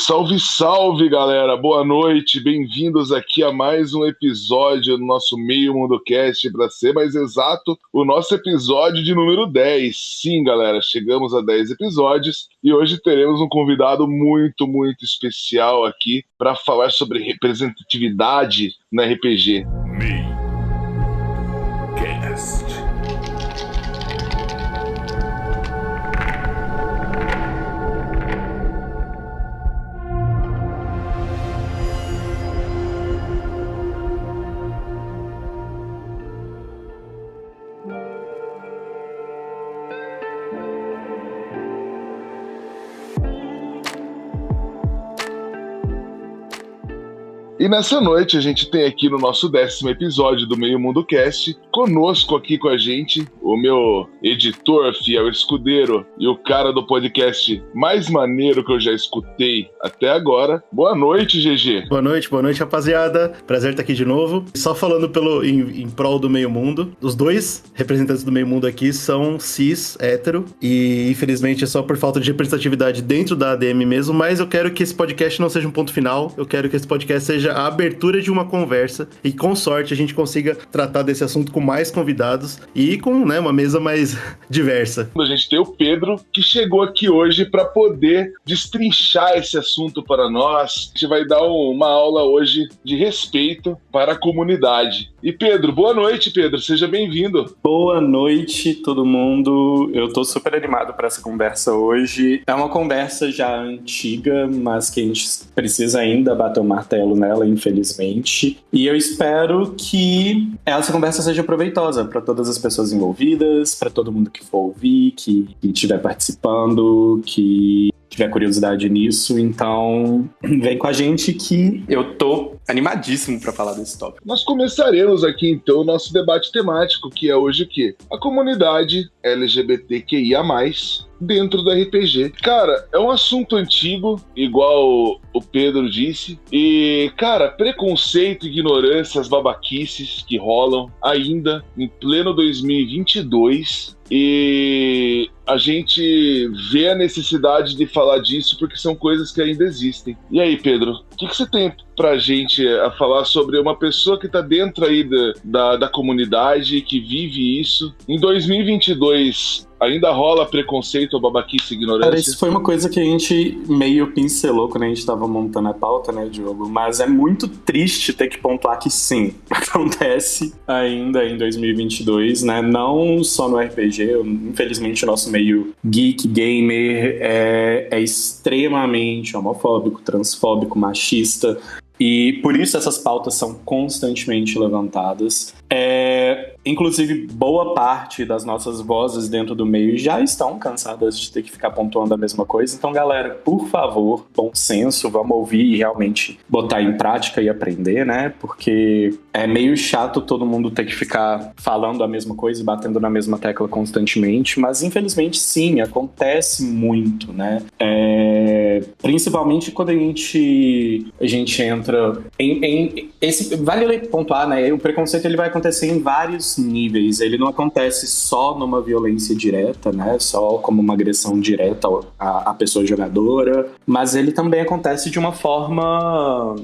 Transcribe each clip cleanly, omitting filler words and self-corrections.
Salve, salve, galera! Boa noite, bem-vindos aqui a mais um episódio do nosso Meio Mundo Cast, para ser mais exato, o nosso episódio de número 10. Sim, galera, chegamos a 10 episódios e hoje teremos um convidado muito especial aqui para falar sobre representatividade na RPG. Meio Cast. E nessa noite a gente tem aqui no nosso 10º episódio do Meio Mundo Cast, conosco aqui com a gente, o meu editor, fiel escudeiro e o cara do podcast mais maneiro que eu já escutei até agora. Boa noite, GG. Boa noite, rapaziada. Prazer estar aqui de novo. Só falando em prol do Meio Mundo, os dois representantes do Meio Mundo aqui são cis, hétero, e infelizmente é só por falta de representatividade dentro da ADM mesmo, mas eu quero que esse podcast não seja um ponto final, eu quero que esse podcast seja a abertura de uma conversa e com sorte a gente consiga tratar desse assunto com mais convidados e com uma mesa mais diversa. A gente tem o Pedro que chegou aqui hoje para poder destrinchar esse assunto para nós. A gente vai dar uma aula hoje de respeito para a comunidade. E Pedro, boa noite, Pedro, seja bem-vindo. Boa noite, todo mundo. Eu tô super animado para essa conversa hoje. É uma conversa já antiga, mas que a gente precisa ainda bater o martelo nela, infelizmente. E eu espero que essa conversa seja proveitosa para todas as pessoas envolvidas, para todo mundo que for ouvir, que estiver participando, que tiver curiosidade nisso. Então, vem com a gente que eu tô animadíssimo para falar desse tópico. Nós começaremos aqui, então, o nosso debate temático, que é hoje o quê? A comunidade LGBTQIA+, dentro do RPG. Cara, é um assunto antigo, igual o Pedro disse, e, cara, preconceito, ignorância, as babaquices que rolam ainda em pleno 2022, e a gente vê a necessidade de falar disso porque são coisas que ainda existem. E aí, Pedro, o que você tem pra gente a falar sobre uma pessoa que tá dentro aí da comunidade, que vive isso? Em 2022, ainda rola preconceito, babaquice e ignorância? Cara, isso foi uma coisa que a gente meio pincelou quando a gente tava montando a pauta, né, Diogo? Mas é muito triste ter que pontuar que sim, acontece ainda em 2022, né? Não só no RPG, infelizmente o nosso meio geek, gamer é extremamente homofóbico, transfóbico, machista. E por isso essas pautas são constantemente levantadas. Inclusive, boa parte das nossas vozes dentro do meio já estão cansadas de ter que ficar pontuando a mesma coisa. Então, galera, por favor, bom senso, vamos ouvir e realmente botar em prática e aprender, né? Porque é meio chato todo mundo ter que ficar falando a mesma coisa e batendo na mesma tecla constantemente. Mas, infelizmente, sim, acontece muito, né? Principalmente quando a gente entra vale pontuar, né? O preconceito ele vai acontecer em vários níveis. Ele não acontece só numa violência direta, né? Só como uma agressão direta à pessoa jogadora, mas ele também acontece de uma forma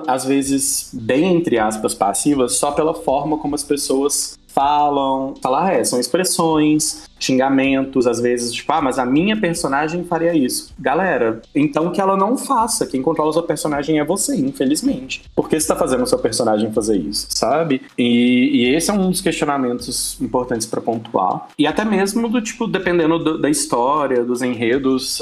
às vezes bem, entre aspas, passiva, só pela forma como as pessoas são expressões, xingamentos, às vezes, tipo, mas a minha personagem faria isso. Galera, então que ela não faça. Quem controla o seu personagem é você, infelizmente. Por que você tá fazendo o seu personagem fazer isso, sabe? E esse é um dos questionamentos importantes pra pontuar. E até mesmo do tipo, dependendo da história, dos enredos,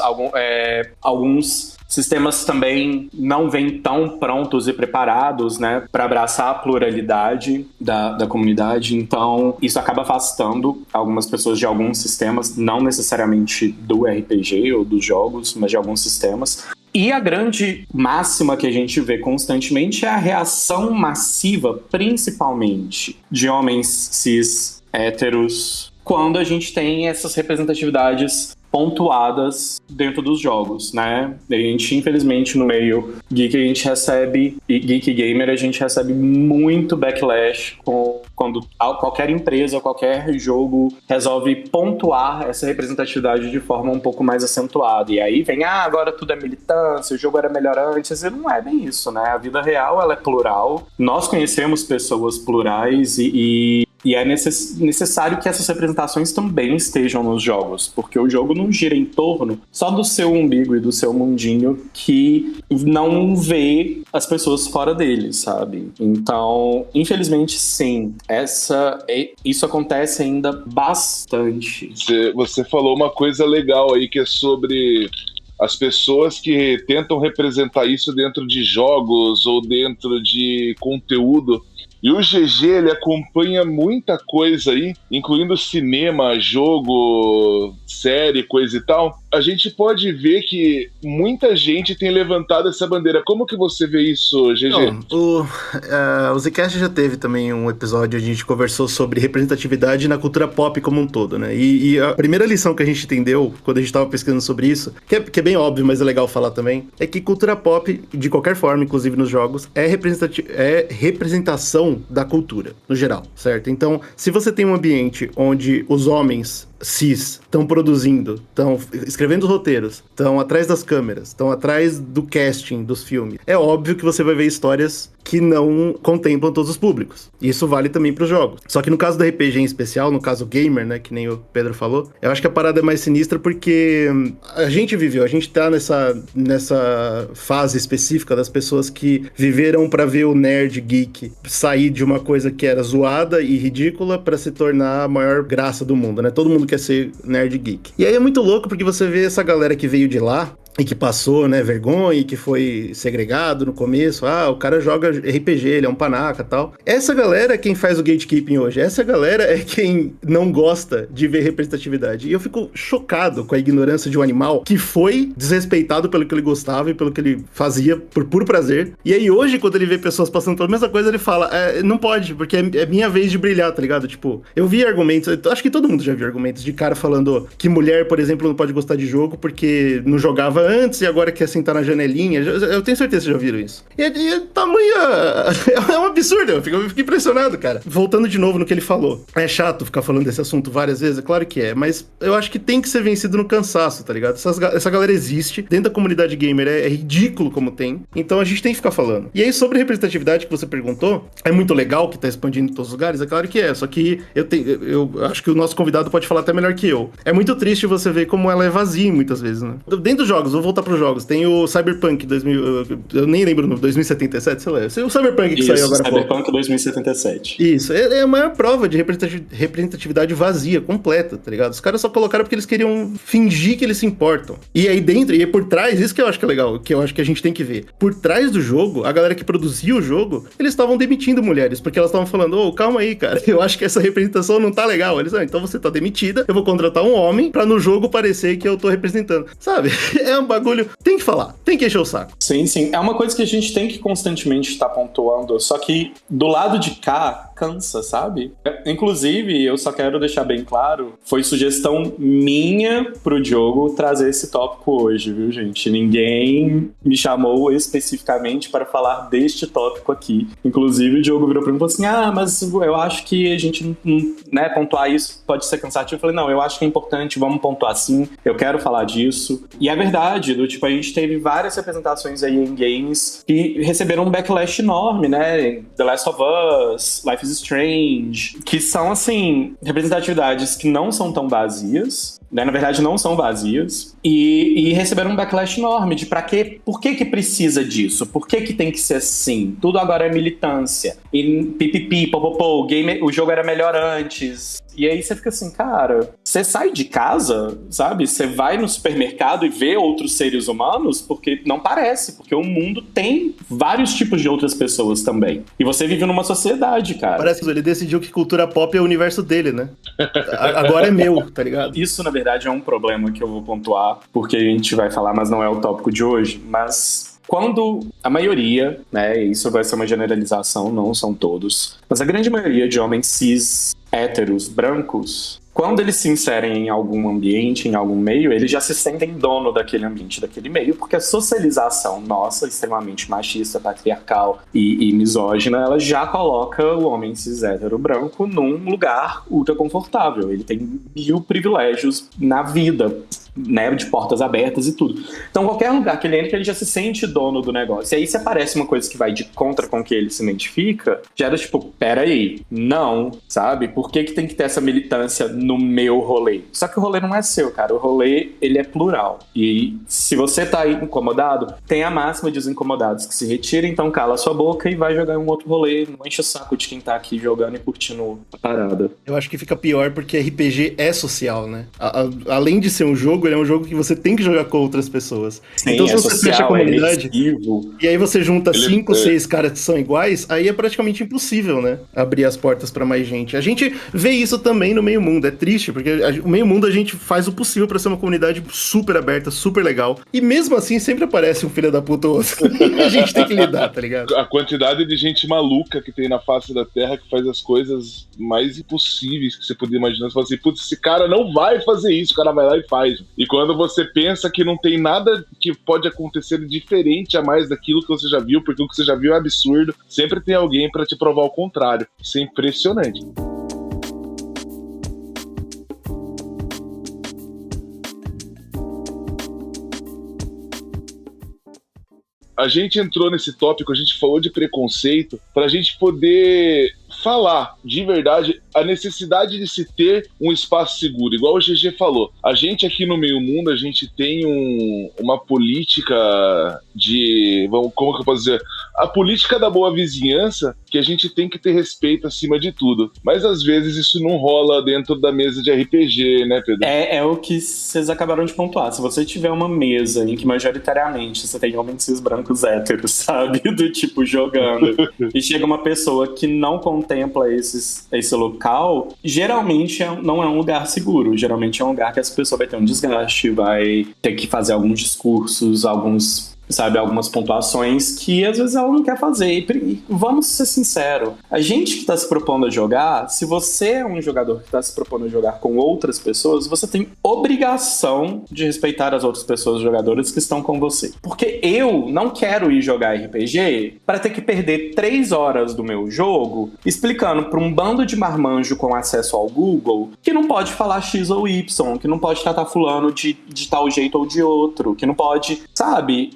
alguns sistemas também não vêm tão prontos e preparados, né, para abraçar a pluralidade da comunidade. Então, isso acaba afastando algumas pessoas de alguns sistemas, não necessariamente do RPG ou dos jogos, mas de alguns sistemas. E a grande máxima que a gente vê constantemente é a reação massiva, principalmente de homens cis, héteros, quando a gente tem essas representatividades pontuadas dentro dos jogos, né? A gente, infelizmente, no meio geek, a gente recebe, e geek gamer, a gente recebe muito backlash quando qualquer empresa, qualquer jogo resolve pontuar essa representatividade de forma um pouco mais acentuada. E aí vem, agora tudo é militância, o jogo era melhor antes. E não é bem isso, né? A vida real, ela é plural. Nós conhecemos pessoas plurais e é necessário que essas representações também estejam nos jogos, porque o jogo não gira em torno só do seu umbigo e do seu mundinho que não vê as pessoas fora dele, sabe? Então, infelizmente, sim, isso acontece ainda bastante. Você falou uma coisa legal aí, que é sobre as pessoas que tentam representar isso dentro de jogos ou dentro de conteúdo. E o GG, ele acompanha muita coisa aí, incluindo cinema, jogo, série, coisa e tal. A gente pode ver que muita gente tem levantado essa bandeira. Como que você vê isso, GG? Não, o Zcast já teve também um episódio onde a gente conversou sobre representatividade na cultura pop como um todo, né? E a primeira lição que a gente entendeu quando a gente estava pesquisando sobre isso, que é bem óbvio, mas é legal falar também, é que cultura pop, de qualquer forma, inclusive nos jogos, é representação da cultura, no geral, certo? Então, se você tem um ambiente onde os homens cis estão produzindo, estão escrevendo os roteiros, estão atrás das câmeras, estão atrás do casting dos filmes, é óbvio que você vai ver histórias que não contemplam todos os públicos. E isso vale também para os jogos. Só que no caso do RPG em especial, no caso gamer, né, que nem o Pedro falou, eu acho que a parada é mais sinistra porque a gente tá nessa fase específica das pessoas que viveram para ver o nerd geek sair de uma coisa que era zoada e ridícula para se tornar a maior graça do mundo, né? Todo mundo quer ser nerd geek. E aí é muito louco porque você vê essa galera que veio de lá e que passou, né, vergonha, e que foi segregado no começo. O cara joga RPG, ele é um panaca e tal. Essa galera é quem faz o gatekeeping hoje. Essa galera é quem não gosta de ver representatividade. E eu fico chocado com a ignorância de um animal que foi desrespeitado pelo que ele gostava e pelo que ele fazia por puro prazer. E aí hoje, quando ele vê pessoas passando pela mesma coisa, ele fala, não pode, porque é minha vez de brilhar, tá ligado? Tipo, eu vi argumentos, acho que todo mundo já viu argumentos de cara falando que mulher, por exemplo, não pode gostar de jogo porque não jogava antes e agora quer sentar na janelinha. Eu tenho certeza que vocês já viram isso. E tamanho... É um absurdo, eu fico impressionado, cara. Voltando de novo no que ele falou. É chato ficar falando desse assunto várias vezes, é claro que é, mas eu acho que tem que ser vencido no cansaço, tá ligado? Essa galera existe, dentro da comunidade gamer é ridículo como tem, então a gente tem que ficar falando. E aí, sobre representatividade que você perguntou, é muito legal que tá expandindo em todos os lugares, é claro que é, só que eu acho que o nosso convidado pode falar até melhor que eu. É muito triste você ver como ela é vazia muitas vezes, né? Dentro dos jogos, vou voltar pros jogos. Tem o Cyberpunk 2000, eu nem lembro o nome, 2077, sei lá. O Cyberpunk que saiu agora. Cyberpunk 2077. Isso, é a maior prova de representatividade vazia, completa, tá ligado? Os caras só colocaram porque eles queriam fingir que eles se importam. E aí dentro, e por trás, isso que eu acho que é legal, que eu acho que a gente tem que ver. Por trás do jogo, a galera que produzia o jogo, eles estavam demitindo mulheres, porque elas estavam falando, calma aí, cara, eu acho que essa representação não tá legal. Eles, então você tá demitida, eu vou contratar um homem pra no jogo parecer que eu tô representando. Sabe? É um bagulho, tem que falar, tem que encher o saco. Sim, sim. É uma coisa que a gente tem que constantemente estar pontuando, só que do lado de cá, cansa, sabe? Inclusive, eu só quero deixar bem claro, foi sugestão minha pro Diogo trazer esse tópico hoje, viu, gente? Ninguém me chamou especificamente para falar deste tópico aqui. Inclusive, o Diogo virou pra mim e falou assim, mas eu acho que a gente, né, pontuar isso pode ser cansativo. Eu falei, não, eu acho que é importante, vamos pontuar sim, eu quero falar disso. E é verdade, a gente teve várias representações aí em games que receberam um backlash enorme, né? The Last of Us, Life is Strange, que são, assim, representatividades que não são tão vazias, né? Na verdade, não são vazias, e receberam um backlash enorme de por que precisa disso? Por que tem que ser assim? Tudo agora é militância, e pipipi, popopô, o jogo era melhor antes. E aí você fica assim, cara, você sai de casa, sabe? Você vai no supermercado e vê outros seres humanos, porque não parece, porque o mundo tem vários tipos de outras pessoas também. E você vive numa sociedade, cara. Parece que ele decidiu que cultura pop é o universo dele, né? Agora é meu, tá ligado? Isso, na verdade, é um problema que eu vou pontuar, porque a gente vai falar, mas não é o tópico de hoje, mas... Quando a maioria, né, isso vai ser uma generalização, não são todos, mas a grande maioria de homens cis, héteros, brancos, quando eles se inserem em algum ambiente, em algum meio, eles já se sentem dono daquele ambiente, daquele meio, porque a socialização nossa, extremamente machista, patriarcal e misógina, ela já coloca o homem cis hétero branco num lugar ultra confortável. Ele tem 1000 privilégios na vida, né, de portas abertas e tudo. Então, qualquer lugar que ele entra, ele já se sente dono do negócio. E aí, se aparece uma coisa que vai de contra com o que ele se identifica, já era tipo, peraí, não, sabe? Por que tem que ter essa militância no meu rolê? Só que o rolê não é seu, cara. O rolê, ele é plural. E se você tá aí incomodado, tem a máxima de os incomodados que se retirem, então cala a sua boca e vai jogar em um outro rolê. Não enche o saco de quem tá aqui jogando e curtindo a parada. Eu acho que fica pior porque RPG é social, né? Além de ser um jogo, ele é um jogo que você tem que jogar com outras pessoas. Sim, então, se você social, fecha a comunidade e aí você junta 5, 6 caras que são iguais, aí é praticamente impossível, né? Abrir as portas pra mais gente. A gente vê isso também no meio mundo. É triste, porque o meio mundo a gente faz o possível pra ser uma comunidade super aberta, super legal. E mesmo assim, sempre aparece um filho da puta ou outro. E a gente tem que lidar, tá ligado? A quantidade de gente maluca que tem na face da Terra que faz as coisas mais impossíveis que você podia imaginar. Você fala assim, putz, esse cara não vai fazer isso, o cara vai lá e faz. E quando você pensa que não tem nada que pode acontecer diferente a mais daquilo que você já viu, porque o que você já viu é absurdo, sempre tem alguém pra te provar o contrário. Isso é impressionante. A gente entrou nesse tópico, a gente falou de preconceito, pra gente poder falar de verdade a necessidade de se ter um espaço seguro, igual o GG falou. A gente aqui no Meio Mundo, a gente tem uma política de, como que eu posso dizer, a política da boa vizinhança, que a gente tem que ter respeito acima de tudo. Mas às vezes isso não rola dentro da mesa de RPG, né, Pedro? É o que vocês acabaram de pontuar. Se você tiver uma mesa em que majoritariamente você tem homens cis brancos héteros, sabe? Do tipo, jogando, e chega uma pessoa que não contempla esse local, geralmente não é um lugar seguro. Geralmente é um lugar que essa pessoa vai ter um desgaste, vai ter que fazer alguns discursos, algumas pontuações que às vezes ela não quer fazer. E vamos ser sinceros, a gente que está se propondo a jogar, se você é um jogador que está se propondo a jogar com outras pessoas, você tem obrigação de respeitar as outras pessoas jogadoras que estão com você. Porque eu não quero ir jogar RPG para ter que perder 3 horas do meu jogo explicando para um bando de marmanjo com acesso ao Google que não pode falar X ou Y, que não pode tratar fulano de tal jeito ou de outro, que não pode, sabe?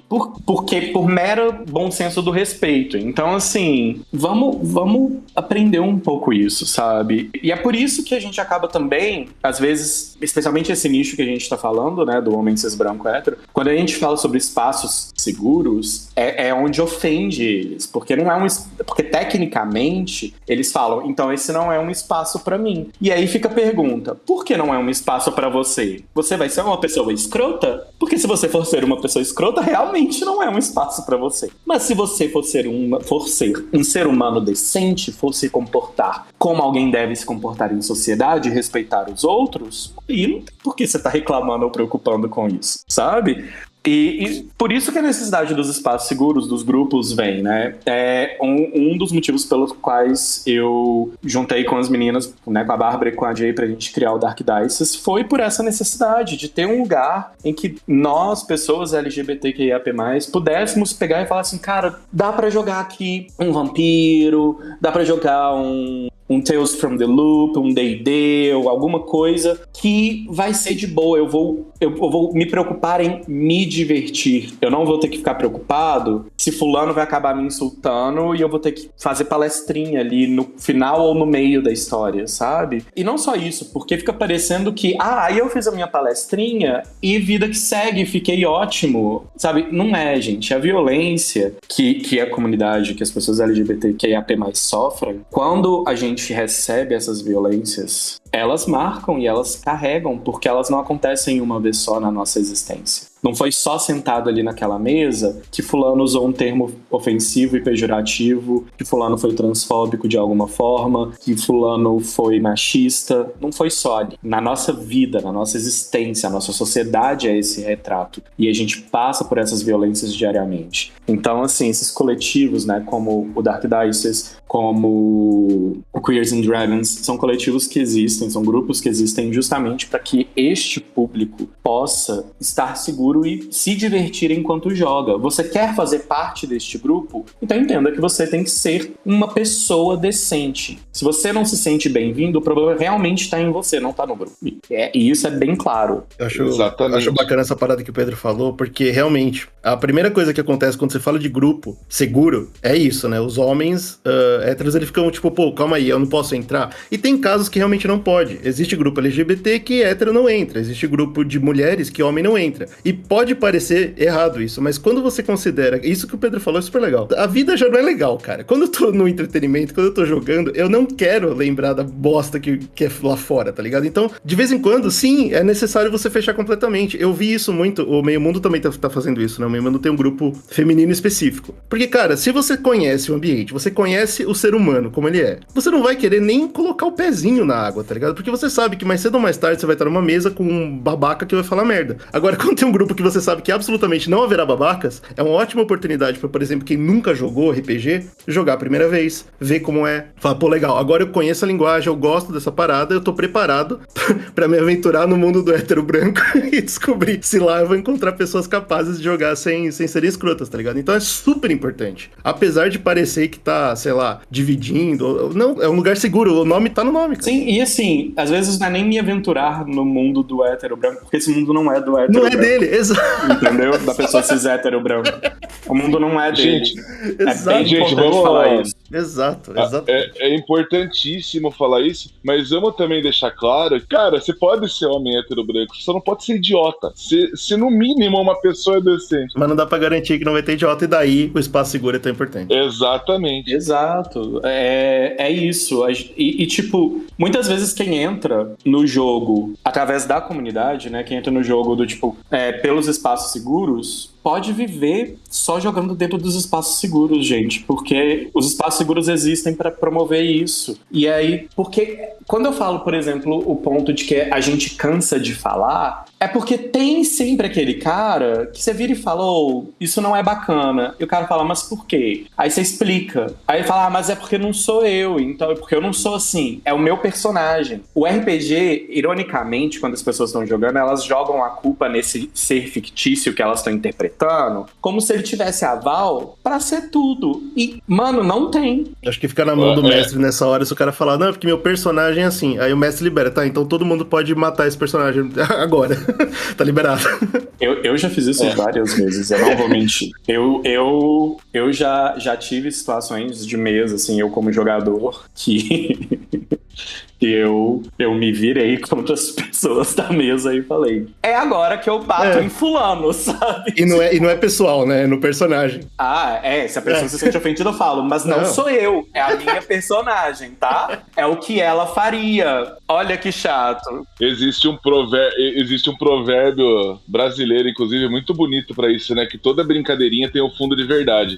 Porque por mero bom senso do respeito. Então, assim, vamos aprender um pouco isso, sabe? E é por isso que a gente acaba também, às vezes, especialmente esse nicho que a gente tá falando, né, do homem cis branco hétero, quando a gente fala sobre espaços seguros, é onde ofende eles, porque não é porque tecnicamente eles falam, então esse não é um espaço pra mim. E aí fica a pergunta, por que não é um espaço pra você? Você vai ser uma pessoa escrota? Porque se você for ser uma pessoa escrota, realmente não é um espaço pra você. Mas se você for ser um ser humano decente, for se comportar como alguém deve se comportar em sociedade, respeitar os outros, e não tem por que você tá reclamando ou preocupando com isso, sabe? E por isso que a necessidade dos espaços seguros, dos grupos, vem, né? É um dos motivos pelos quais eu juntei com as meninas, né, com a Bárbara e com a Jay, pra gente criar o Dark Dices, foi por essa necessidade de ter um lugar em que nós, pessoas LGBTQIAP+, pudéssemos pegar e falar assim, cara, dá pra jogar aqui um vampiro, dá pra jogar um Tales from the Loop, um D&D, ou alguma coisa que vai ser de boa. Eu vou me preocupar em me divertir. Eu não vou ter que ficar preocupado se fulano vai acabar me insultando e eu vou ter que fazer palestrinha ali no final ou no meio da história, sabe? E não só isso, porque fica parecendo que, aí eu fiz a minha palestrinha e vida que segue, fiquei ótimo, sabe? Não é, gente. A violência que a comunidade, que as pessoas LGBTQIAP+ sofrem, quando a gente recebe essas violências, elas marcam e elas carregam, porque elas não acontecem uma vez só na nossa existência. Não foi só sentado ali naquela mesa que fulano usou um termo ofensivo e pejorativo, que fulano foi transfóbico de alguma forma, que fulano foi machista. Não foi só ali. Na nossa vida, na nossa existência, a nossa sociedade é esse retrato. E a gente passa por essas violências diariamente. Então, assim, esses coletivos, né, como o Dark Dices, como o Queers and Dragons, são coletivos que existem, são grupos que existem justamente para que este público possa estar seguro e se divertir enquanto joga. Você quer fazer parte deste grupo? Então entenda que você tem que ser uma pessoa decente. Se você não se sente bem-vindo, o problema realmente está em você, não está no grupo. E isso é bem claro. Eu acho bacana essa parada que o Pedro falou, porque realmente, a primeira coisa que acontece quando você fala de grupo seguro é isso, né? Os homens héteros, eles ficam tipo, pô, calma aí, eu não posso entrar. E tem casos que realmente não pode. Existe grupo LGBT que hétero não entra. Existe grupo de mulheres que homem não entra. E pode parecer errado isso, mas quando você considera... Isso que o Pedro falou é super legal. A vida já não é legal, cara. Quando eu tô no entretenimento, quando eu tô jogando, eu não quero lembrar da bosta que é lá fora, tá ligado? Então, de vez em quando, sim, é necessário você fechar completamente. Eu vi isso muito, o Meio Mundo também tá fazendo isso, né? O Meio Mundo tem um grupo feminino específico. Porque, cara, se você conhece o ambiente, você conhece o ser humano como ele é, você não vai querer nem colocar o pezinho na água, tá ligado? Porque você sabe que mais cedo ou mais tarde você vai estar numa mesa com um babaca que vai falar merda. Agora, quando tem um grupo que você sabe que absolutamente não haverá babacas, é uma ótima oportunidade pra, por exemplo, quem nunca jogou RPG, jogar a primeira vez, ver como é, falar, pô, legal, agora eu conheço a linguagem, eu gosto dessa parada, eu tô preparado pra me aventurar no mundo do hétero branco e descobrir se lá eu vou encontrar pessoas capazes de jogar sem serem escrotas, tá ligado? Então é super importante. Apesar de parecer que tá, sei lá, dividindo, não, é um lugar seguro, o nome tá no nome, cara. Sim, e assim, às vezes não é nem me aventurar no mundo do hétero branco, porque esse mundo não é do hétero branco. Não é dele, exato. Entendeu? Da pessoa cis hétero branco. O mundo não é dele. Gente, é bem importante falar isso. Exato. É importantíssimo falar isso, mas vamos também deixar claro, cara, você pode ser homem hétero branco, você só não pode ser idiota. Se no mínimo uma pessoa é decente. Mas não dá pra garantir que não vai ter idiota, e daí o espaço seguro é tão importante. Exatamente. Exato. É isso. E, tipo, muitas vezes quem entra no jogo através da comunidade, né? Quem entra no jogo do tipo, pelos espaços seguros, pode viver só jogando dentro dos espaços seguros, gente, porque os espaços seguros existem para promover isso. E aí, porque quando eu falo, por exemplo, o ponto de que a gente cansa de falar, é porque tem sempre aquele cara que você vira e fala, isso não é bacana. E o cara fala, mas por quê? Aí você explica. Aí ele fala, mas é porque não sou eu, então é porque eu não sou assim, é o meu personagem. O RPG, ironicamente, quando as pessoas estão jogando, elas jogam a culpa nesse ser fictício que elas estão interpretando, como se ele tivesse aval pra ser tudo. E, mano, não tem. Acho que fica na mão do mestre nessa hora se o cara falar, não, porque meu personagem é assim. Aí o mestre libera, tá, então todo mundo pode matar esse personagem agora. Tá liberado. Eu já fiz isso várias vezes, eu não vou mentir. Eu já tive situações de mesa, assim, eu como jogador, que eu me virei contra as pessoas da mesa e falei, é agora que eu bato em fulano, sabe? E não é pessoal, né? É no personagem. Se a pessoa se sente ofendida, eu falo, mas não sou eu, é a minha personagem, tá? É o que ela faria. Olha que chato. Existe um provérbio brasileiro, inclusive, muito bonito pra isso, né? Que toda brincadeirinha tem um fundo de verdade.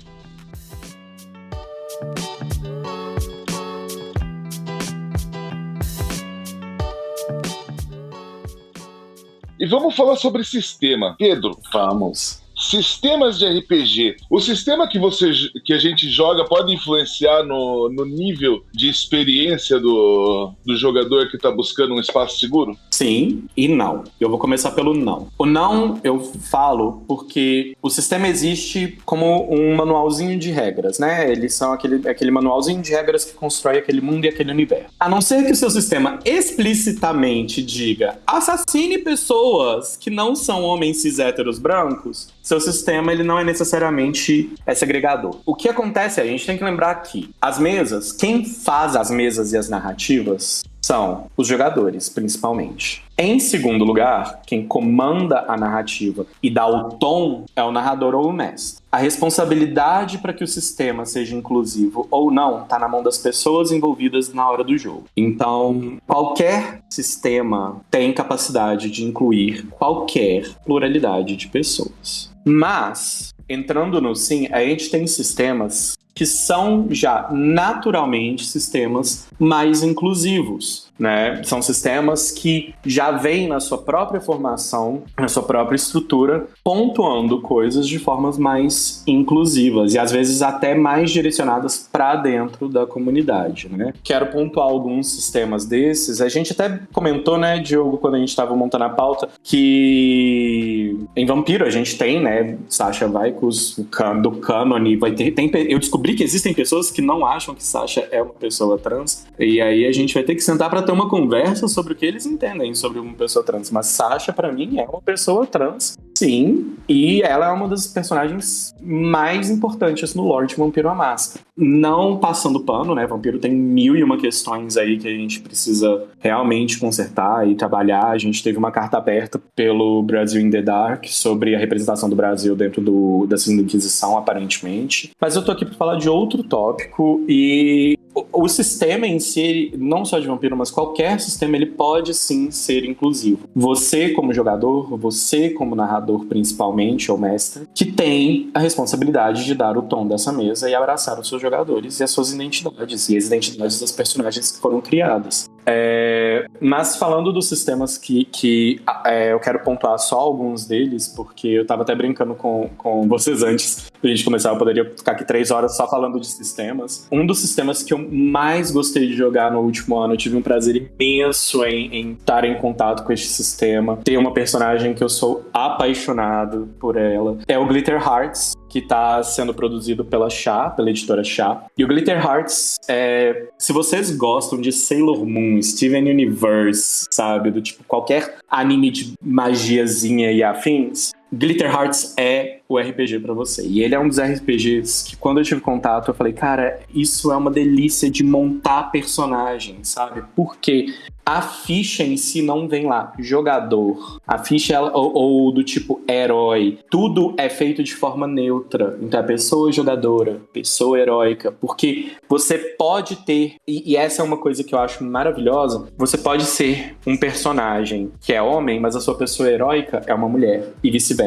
E vamos falar sobre sistema. Pedro, vamos. Sistemas de RPG. O sistema que a gente joga pode influenciar no nível de experiência do jogador que está buscando um espaço seguro? Sim e não. Eu vou começar pelo não. O não eu falo porque o sistema existe como um manualzinho de regras, né? Eles são aquele manualzinho de regras que constrói aquele mundo e aquele universo. A não ser que o seu sistema explicitamente diga assassine pessoas que não são homens cis héteros brancos, seu sistema ele não é necessariamente segregador. O que acontece, a gente tem que lembrar que as mesas, quem faz as mesas e as narrativas são os jogadores, principalmente. Em segundo lugar, quem comanda a narrativa e dá o tom é o narrador ou o mestre. A responsabilidade para que o sistema seja inclusivo ou não está na mão das pessoas envolvidas na hora do jogo. Então, qualquer sistema tem capacidade de incluir qualquer pluralidade de pessoas. Mas, entrando no sim, a gente tem sistemas que são já naturalmente sistemas mais inclusivos, né? São sistemas que já vêm na sua própria formação, na sua própria estrutura, pontuando coisas de formas mais inclusivas e às vezes até mais direcionadas para dentro da comunidade, né? Quero pontuar alguns sistemas desses. A gente até comentou, né, Diogo, quando a gente estava montando a pauta, que em Vampiro a gente tem, né, Sasha Vaikus do cânone, eu descobri que existem pessoas que não acham que Sasha é uma pessoa trans, e aí a gente vai ter que sentar para ter uma conversa sobre o que eles entendem sobre uma pessoa trans. Mas Sasha, pra mim, é uma pessoa trans, sim, e ela é uma das personagens mais importantes no lore de Vampiro à Máscara. Não passando pano, né? Vampiro tem 1001 questões aí que a gente precisa realmente consertar e trabalhar. A gente teve uma carta aberta pelo Brasil in the Dark sobre a representação do Brasil dentro da Segunda Inquisição, aparentemente. Mas eu tô aqui pra falar de outro tópico, e o sistema em si, não só de Vampiro, mas qualquer sistema, ele pode sim ser inclusivo. Você como jogador, você como narrador principalmente, ou mestre, que tem a responsabilidade de dar o tom dessa mesa e abraçar os seus jogadores e as suas identidades, e as identidades das personagens que foram criadas. Mas falando dos sistemas que eu quero pontuar só alguns deles, porque eu tava até brincando com vocês antes da gente começar, eu poderia ficar aqui 3 horas só falando de sistemas. Um dos sistemas que eu mais gostei de jogar no último ano, eu tive um prazer imenso em estar em contato com este sistema, ter uma personagem que eu sou apaixonado por ela, é o Glitter Hearts, que está sendo produzido pela editora Chá. E o Glitter Hearts, se vocês gostam de Sailor Moon, Steven Universe, sabe, do tipo qualquer anime de magiazinha e afins, Glitter Hearts é o RPG pra você. E ele é um dos RPGs que, quando eu tive contato, eu falei, cara, isso é uma delícia de montar personagem, sabe? Porque a ficha em si não vem lá, jogador. A ficha, ou do tipo herói. Tudo é feito de forma neutra. Então, a pessoa jogadora, pessoa heróica. Porque você pode ter, e essa é uma coisa que eu acho maravilhosa, você pode ser um personagem que é homem, mas a sua pessoa heróica é uma mulher, e vice-versa.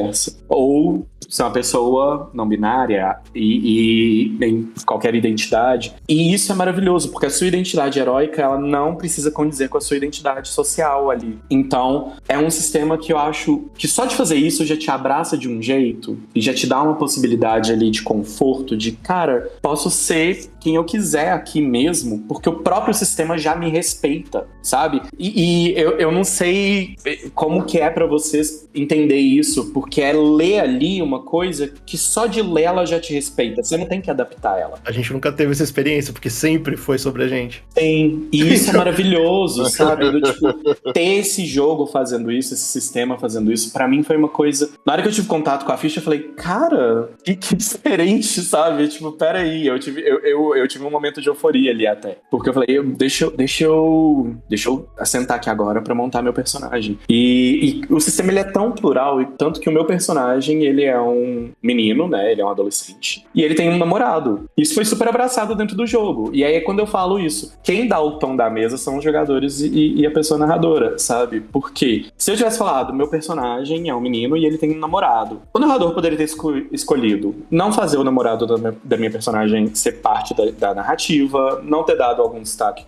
Ou ser uma pessoa não binária e em qualquer identidade. E isso é maravilhoso, porque a sua identidade heróica, ela não precisa condizer com a sua identidade social ali. Então, é um sistema que eu acho que só de fazer isso já te abraça de um jeito e já te dá uma possibilidade ali de conforto, de, cara, posso ser quem eu quiser aqui mesmo, porque o próprio sistema já me respeita, sabe? E eu não sei como que é pra vocês entender isso, porque é ler ali uma coisa que só de ler ela já te respeita, você não tem que adaptar ela. A gente nunca teve essa experiência, porque sempre foi sobre a gente. Sim, e isso é maravilhoso, sabe? Do, tipo, ter esse jogo fazendo isso, esse sistema fazendo isso, pra mim foi uma coisa... Na hora que eu tive contato com a ficha, eu falei, cara, que diferente, sabe? Tipo, peraí, eu tive um momento de euforia ali até. Porque eu falei, deixa eu assentar aqui agora pra montar meu personagem. E o sistema, ele é tão plural, e tanto que o meu personagem, ele é um menino, né? Ele é um adolescente. E ele tem um namorado. Isso foi super abraçado dentro do jogo. E aí, quando eu falo isso, quem dá o tom da mesa são os jogadores e a pessoa narradora, sabe? Porque se eu tivesse falado, meu personagem é um menino e ele tem um namorado, o narrador poderia ter escolhido não fazer o namorado da minha personagem ser parte da narrativa, não ter dado algum destaque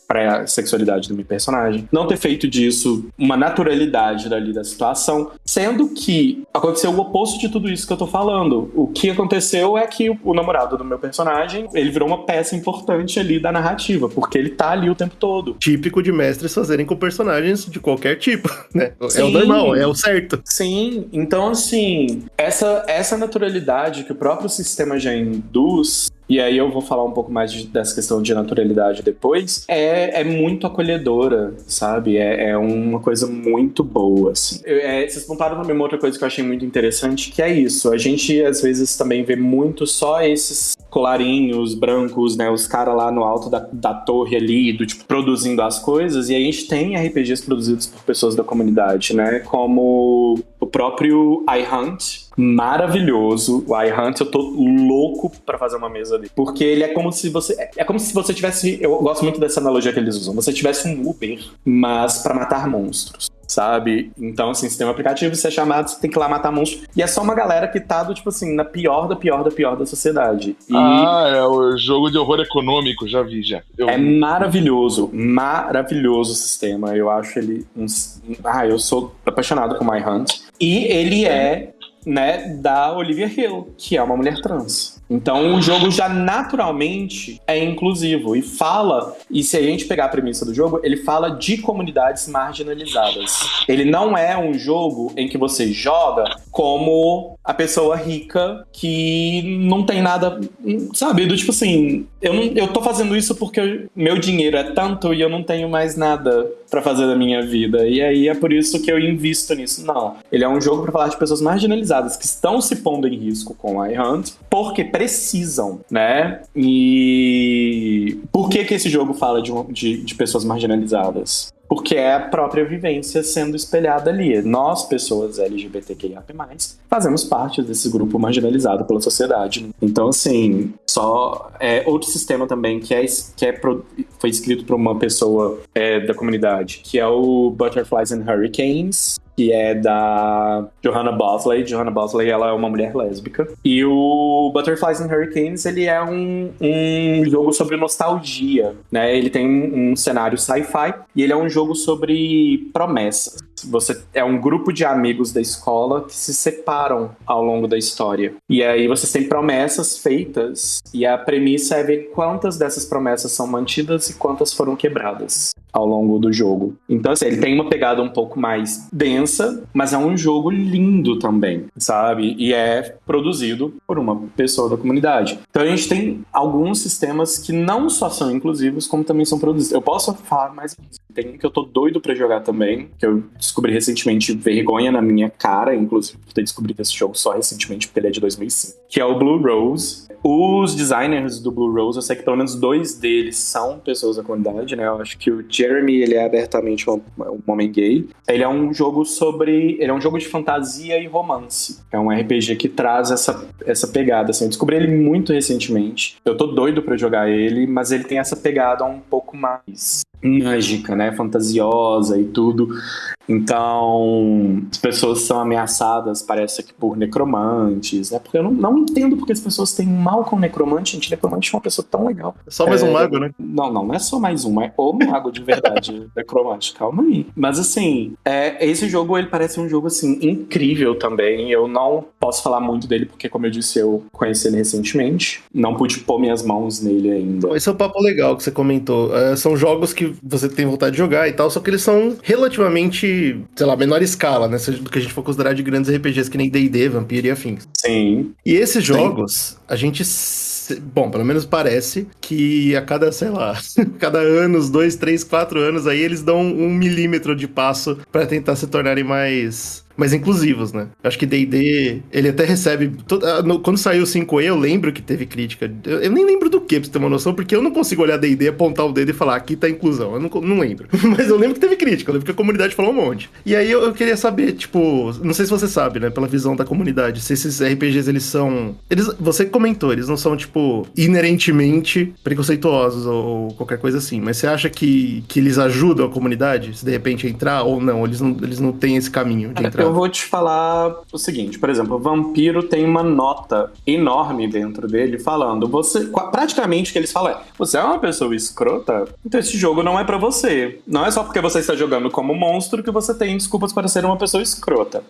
pra sexualidade da minha personagem, não ter feito disso uma naturalidade dali da situação, sendo que aconteceu o oposto de tudo isso que eu tô falando. O que aconteceu é que o namorado do meu personagem, ele virou uma peça importante ali da narrativa, porque ele tá ali o tempo todo. Típico de mestres fazerem com personagens de qualquer tipo, né? Sim. É o normal, é o certo. Sim, então assim, essa naturalidade que o próprio sistema já induz, e aí eu vou falar um pouco mais dessa questão de naturalidade depois, é muito acolhedora, sabe? É uma coisa muito boa, assim. Vocês pontaram pra mim uma outra coisa que eu achei muito interessante, que é isso. A gente, às vezes, também vê muito só esses colarinhos brancos, né? Os caras lá no alto da torre ali, do tipo, produzindo as coisas, e a gente tem RPGs produzidos por pessoas da comunidade, né? Como o próprio iHunt, maravilhoso. O iHunt, eu tô louco pra fazer uma mesa dele. Porque ele é como se você tivesse... Eu gosto muito dessa analogia que eles usam. Você tivesse um Uber, mas pra matar monstros. sabe? Então, assim, você tem um aplicativo, você é chamado, você tem que ir lá matar monstro. E é só uma galera que tá, tipo assim, na pior da sociedade. E é o jogo de horror econômico, já vi, já. é maravilhoso o sistema. Eu acho ele eu sou apaixonado com My Hunt. E ele é, né, da Olivia Hill, que é uma mulher trans. Então o jogo já naturalmente é inclusivo e se a gente pegar a premissa do jogo, ele fala de comunidades marginalizadas. Ele não é um jogo em que você joga como a pessoa rica que não tem nada, sabe? Do tipo assim, eu tô fazendo isso porque meu dinheiro é tanto e eu não tenho mais nada pra fazer da minha vida. E aí é por isso que eu invisto nisso. Não. Ele é um jogo pra falar de pessoas marginalizadas que estão se pondo em risco com a iHunt porque precisam, né? E por que esse jogo fala de pessoas marginalizadas? Porque é a própria vivência sendo espelhada ali. Nós, pessoas LGBTQIA+, fazemos parte desse grupo marginalizado pela sociedade. Então, assim, outro sistema também foi escrito por uma pessoa da comunidade, que é o Butterflies and Hurricanes, que é da Johanna Bosley. Johanna Bosley, ela é uma mulher lésbica. E o Butterflies and Hurricanes, ele é um jogo sobre nostalgia, né? Ele tem um cenário sci-fi e ele é um jogo sobre promessas. Você é um grupo de amigos da escola que se separam ao longo da história. E aí vocês têm promessas feitas e a premissa é ver quantas dessas promessas são mantidas e quantas foram quebradas ao longo do jogo. Então, assim, ele tem uma pegada um pouco mais densa, mas é um jogo lindo também, sabe? E é produzido por uma pessoa da comunidade. Então a gente tem alguns sistemas que não só são inclusivos, como também são produzidos. Eu posso falar mais. Tem um que eu tô doido pra jogar também, que eu descobri recentemente, vergonha na minha cara, inclusive, por ter descobrido esse jogo só recentemente, porque ele é de 2005, que é o Blue Rose. Os designers do Blue Rose, eu sei que pelo menos 2 deles são pessoas da comunidade, né? Eu acho que o Jeremy, ele é abertamente um homem gay. Ele é um jogo de fantasia e romance. É um RPG que traz essa pegada, assim. Eu descobri ele muito recentemente. Eu tô doido pra jogar ele, mas ele tem essa pegada um pouco mais mágica, né? Fantasiosa e tudo. Então, as pessoas são ameaçadas, parece que por necromantes, né? Porque eu não entendo porque as pessoas têm mal com necromante. Gente, necromante é uma pessoa tão legal. É só mais um mago, né? Não é só mais um, é o mago de verdade, necromante. Calma aí. Mas assim, esse jogo, ele parece um jogo, assim, incrível também. Eu não posso falar muito dele porque, como eu disse, eu conheci ele recentemente. Não pude pôr minhas mãos nele ainda. Esse é um papo legal que você comentou. São jogos que você tem vontade de jogar e tal, só que eles são relativamente, sei lá, menor escala, né? Do que a gente for considerar de grandes RPGs que nem D&D, Vampiro e afins. Sim. E esses jogos, a gente... Bom, pelo menos parece que a cada, sei lá, cada anos, 2, 3, 4 anos, aí eles dão 1 milímetro de passo pra tentar se tornarem mais inclusivos, né? Eu acho que D&D, ele até recebe... Quando saiu o 5E, eu lembro que teve crítica. Eu nem lembro do que, pra você ter uma noção, porque eu não consigo olhar D&D, apontar o dedo e falar, aqui tá inclusão. Eu não lembro. Mas eu lembro que teve crítica, eu lembro que a comunidade falou um monte. E aí eu queria saber, tipo... Não sei se você sabe, né? Pela visão da comunidade, se esses RPGs, eles são... Você comentou, eles não são, tipo, inerentemente preconceituosos ou qualquer coisa assim. Mas você acha que eles ajudam a comunidade, se de repente entrar ou não? Eles não têm esse caminho de entrar? Eu vou te falar o seguinte, por exemplo, o Vampiro tem uma nota enorme dentro dele falando, praticamente o que eles falam é, você é uma pessoa escrota, então esse jogo não é pra você. Não é só porque você está jogando como monstro que você tem desculpas para ser uma pessoa escrota.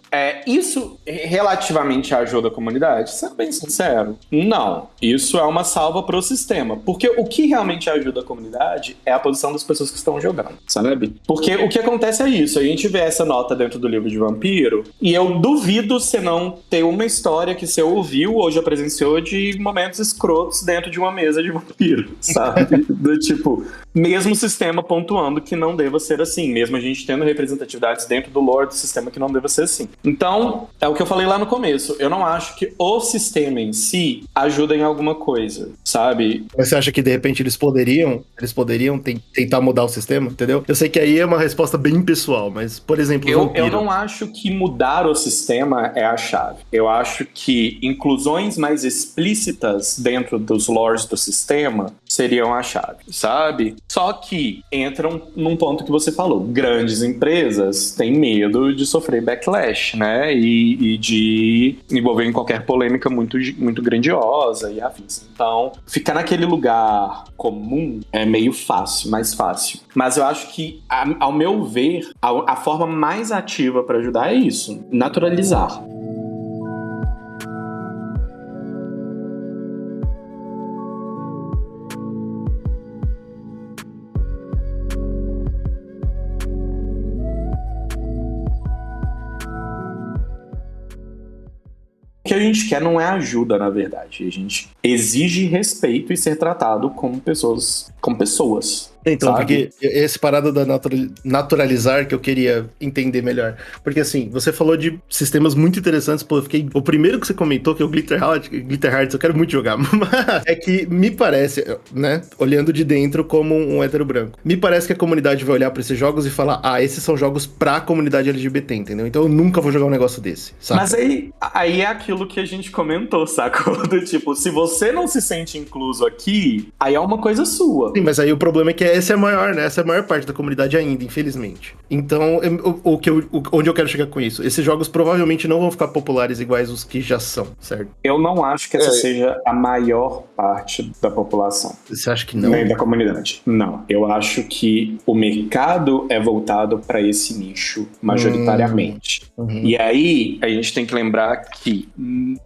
Isso relativamente ajuda a comunidade? Sendo bem sincero, não. Isso é uma salva pro sistema, porque o que realmente ajuda a comunidade é a posição das pessoas que estão jogando, sabe? Porque o que acontece é isso, a gente vê essa nota dentro do livro de Vampiro, e eu duvido você não ter uma história que você ouviu ou já presenciou de momentos escrotos dentro de uma mesa de vampiro, sabe? Do tipo, mesmo o sistema pontuando que não deva ser assim, mesmo a gente tendo representatividades dentro do lore do sistema que não deva ser assim. Então, é o que eu falei lá no começo, eu não acho que o sistema em si ajuda em alguma coisa, sabe? Mas você acha que de repente eles poderiam tentar mudar o sistema, entendeu? Eu sei que aí é uma resposta bem pessoal, mas, por exemplo, eu não acho que mudar o sistema é a chave. Eu acho que inclusões mais explícitas dentro dos lores do sistema seriam a chave, sabe? Só que entram num ponto que você falou. Grandes empresas têm medo de sofrer backlash, né? E de envolver em qualquer polêmica muito, muito grandiosa e afins. Então, ficar naquele lugar comum é meio fácil, mais fácil. Mas eu acho que, ao meu ver, a forma mais ativa para ajudar é isso, naturalizar. O que a gente quer não é ajuda, na verdade. A gente exige respeito e ser tratado como pessoas. Então, sabe? porque esse parada da naturalizar que eu queria entender melhor. Porque assim, você falou de sistemas muito interessantes, pô, o primeiro que você comentou, que é o Glitter Hearts, eu quero muito jogar, mas é que me parece, né, olhando de dentro como um hétero branco, me parece que a comunidade vai olhar pra esses jogos e falar, esses são jogos pra comunidade LGBT, entendeu? Então eu nunca vou jogar um negócio desse, sabe? Mas aí é aquilo que a gente comentou, sacou? Do tipo, se você não se sente incluso aqui, aí é uma coisa sua. Sim, mas aí o problema é que essa é a maior, né? Essa é a maior parte da comunidade ainda, infelizmente. Então, onde eu quero chegar com isso? Esses jogos provavelmente não vão ficar populares iguais os que já são, certo? Eu não acho que essa seja a maior parte da população. Você acha que não? Nem da comunidade. Não. Eu acho que o mercado é voltado para esse nicho, majoritariamente. E aí, a gente tem que lembrar que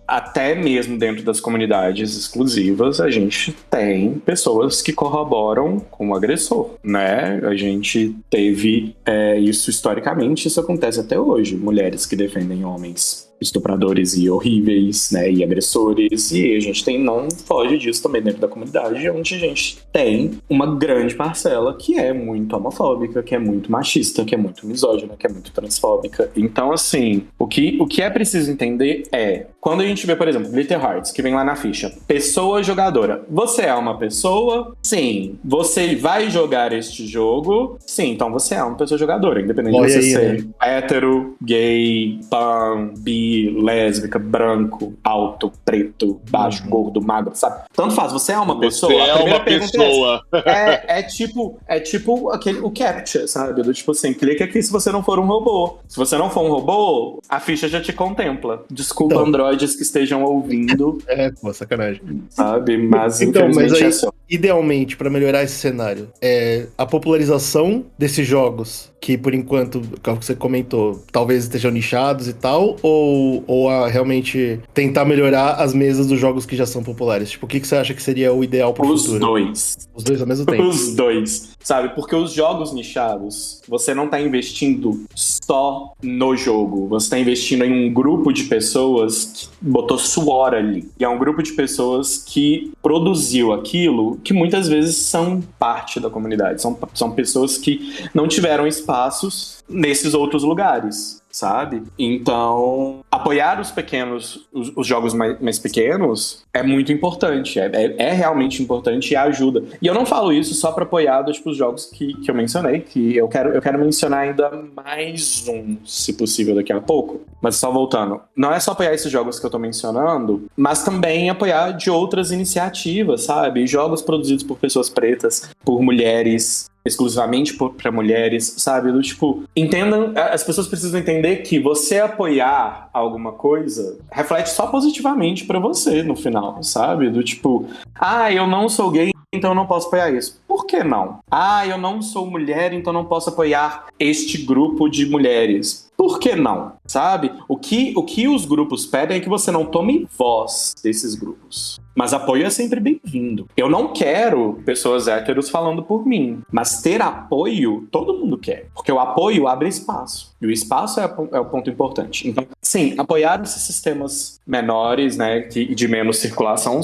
até mesmo dentro das comunidades exclusivas, a gente tem pessoas que corroboram com o agressor, né? A gente teve isso historicamente, isso acontece até hoje. Mulheres que defendem homens estupradores e horríveis, né, e agressores, e a gente não foge disso também dentro da comunidade, onde a gente tem uma grande parcela que é muito homofóbica, que é muito machista, que é muito misógina, que é muito transfóbica. Então, assim, o que é preciso entender é, quando a gente vê, por exemplo, Glitter Hearts, que vem lá na ficha, pessoa jogadora. Você é uma pessoa? Sim. Você vai jogar este jogo? Sim, então você é uma pessoa jogadora, independente de você ser hétero, gay, pan, bi, lésbica, branco, alto, preto, baixo, gordo, magro, sabe? Tanto faz, você é uma pessoa. Você é a primeira uma pergunta pessoa. é tipo o captcha, sabe? Do tipo assim, clica aqui se você não for um robô. Se você não for um robô, a ficha já te contempla. Desculpa, então, androides que estejam ouvindo. Pô, sacanagem. Sabe? Mas então, infelizmente aí, é só. Idealmente, pra melhorar esse cenário, a popularização desses jogos, que por enquanto, como você comentou, talvez estejam nichados e tal, ou realmente tentar melhorar as mesas dos jogos que já são populares? Tipo, o que você acha que seria o ideal pro futuro? Os dois. Os dois ao mesmo tempo? Os dois. Sabe? Porque os jogos nichados, você não tá investindo só no jogo. Você tá investindo em um grupo de pessoas que botou suor ali. E é um grupo de pessoas que produziu aquilo que muitas vezes são parte da comunidade. São pessoas que não tiveram espaços nesses outros lugares, sabe? Então, apoiar os pequenos, os jogos mais pequenos é muito importante, é realmente importante e ajuda. E eu não falo isso só pra apoiar tipo, os jogos que eu mencionei, que eu quero mencionar ainda mais um, se possível, daqui a pouco. Mas só voltando, não é só apoiar esses jogos que eu tô mencionando, mas também apoiar de outras iniciativas, sabe? Jogos produzidos por pessoas pretas, por mulheres, exclusivamente para mulheres, sabe? Do tipo, entendam, as pessoas precisam entender que você apoiar alguma coisa reflete só positivamente para você no final, sabe? Do tipo, eu não sou gay, então eu não posso apoiar isso. Por que não? Eu não sou mulher, então não posso apoiar este grupo de mulheres. Por que não? Sabe? O que os grupos pedem é que você não tome voz desses grupos. Mas apoio é sempre bem-vindo. Eu não quero pessoas héteros falando por mim. Mas ter apoio, todo mundo quer. Porque o apoio abre espaço. E o espaço é o ponto importante. Então, sim, apoiar esses sistemas menores, né, de menos circulação,